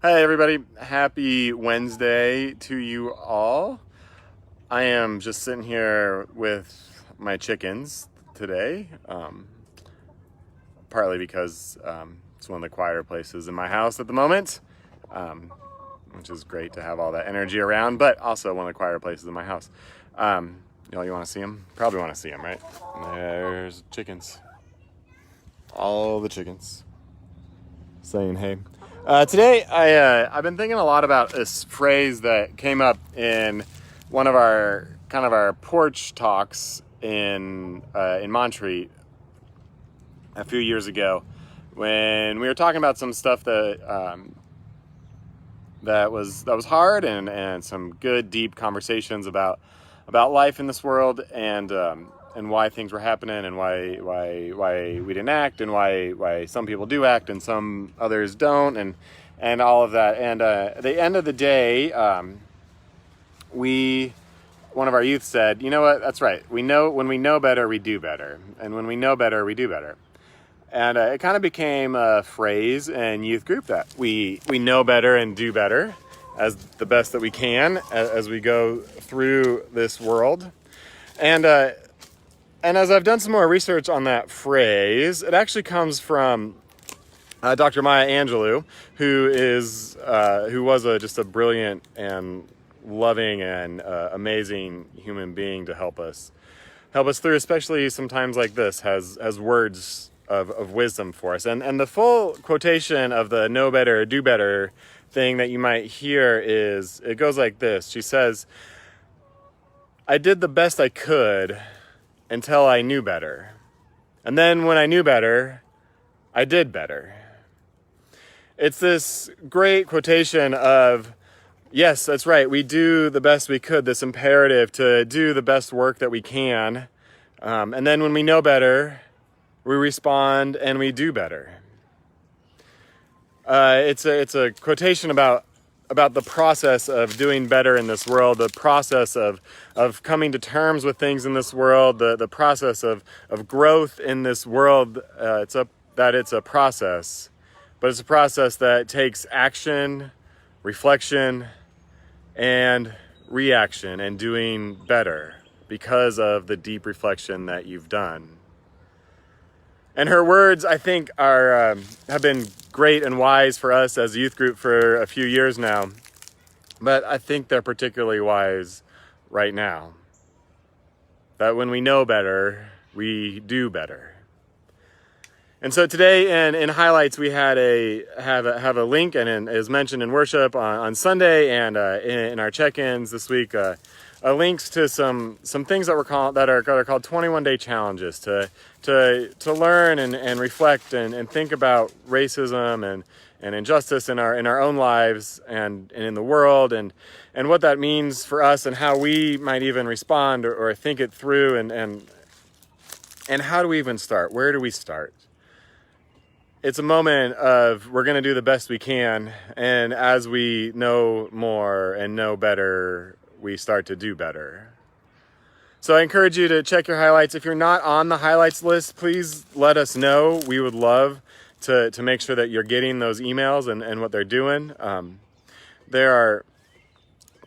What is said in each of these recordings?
Hey everybody, happy Wednesday to you all. I am just sitting here with my chickens today, partly because it's one of the quieter places in my house at the moment, um, which is great to have all that energy around, but also one of the quieter places in my house. You want to see them? Probably want to see them, right? There's chickens. All the chickens saying hey. Today, I've been thinking a lot about this phrase that came up in one of our porch talks in Montreat a few years ago, when we were talking about some stuff that was hard, and some good deep conversations about life in this world, and why things were happening, and why we didn't act, and why some people do act and some others don't, and all of that. And at the end of the day, one of our youth said, "You know what? That's right. We know when we know better, we do better, and when we know better, we do better." And it kind of became a phrase in youth group that we know better and do better as the best that we can as we go through this world. And as I've done some more research on that phrase, it actually comes from Dr. Maya Angelou, who was just a brilliant and loving and amazing human being to help us through, especially sometimes like this, has words of wisdom for us. And the full quotation of the know better, do better thing that you might hear it goes like this. She says, "I did the best I could until I knew better. And then when I knew better, I did better." It's this great quotation of, yes, that's right, we do the best we could, this imperative to do the best work that we can. And then when we know better, we respond and we do better. It's a quotation about the process of doing better in this world, the process of coming to terms with things in this world, the process of growth in this world. It's a process, but it's a process that takes action, reflection, and reaction, and doing better because of the deep reflection that you've done. And her words, I think, have been great and wise for us as a youth group for a few years now. But I think they're particularly wise right now. That when we know better, we do better. And so today in highlights, we have a link, and it is mentioned in worship on Sunday, and in our check-ins this week, links to some things that are called 21-day challenges to learn and reflect and think about racism and injustice in our own lives and in the world, and what that means for us, and how we might even respond or think it through, and how do we even start? Where do we start? It's a moment of, we're going to do the best we can, and as we know more and know better, we start to do better. So I encourage you to check your highlights. If you're not on the highlights list, please let us know. We would love to make sure that you're getting those emails and what they're doing. There are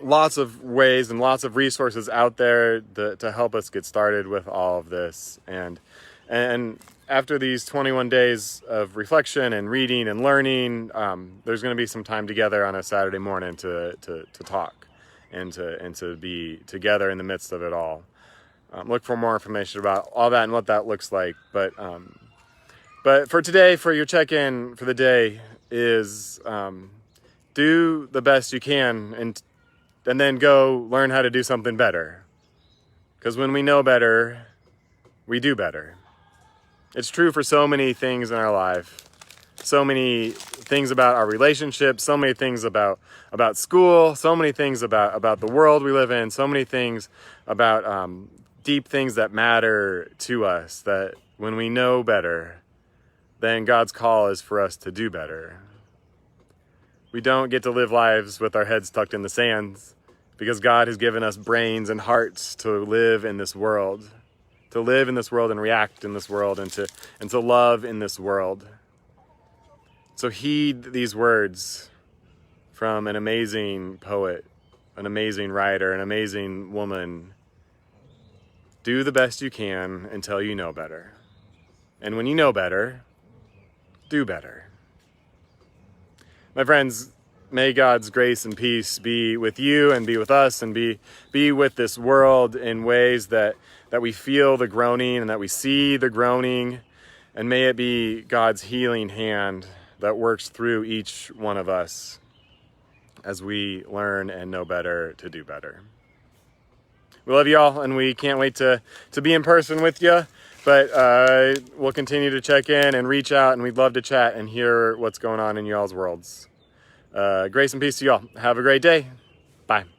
lots of ways and lots of resources out there to help us get started with all of this. And after these 21 days of reflection and reading and learning, there's going to be some time together on a Saturday morning to talk and to be together in the midst of it all. Look for more information about all that and what that looks like. But for today, for your check-in for the day is do the best you can, and then go learn how to do something better. Because when we know better, we do better. It's true for so many things in our life. So many things about our relationships, so many things about school, so many things about the world we live in, so many things about deep things that matter to us, that when we know better, then God's call is for us to do better. We don't get to live lives with our heads tucked in the sands, because God has given us brains and hearts to live in this world. To live in this world and react in this world, and to love in this world. So heed these words from an amazing poet, an amazing writer, an amazing woman. Do the best you can until you know better. And when you know better, do better. My friends, may God's grace and peace be with you and be with us and be with this world in ways that we feel the groaning and that we see the groaning. And may it be God's healing hand that works through each one of us as we learn and know better to do better. We love you all, and we can't wait to be in person with you. But we'll continue to check in and reach out, and we'd love to chat and hear what's going on in y'all's worlds. Grace and peace to y'all. Have a great day. Bye.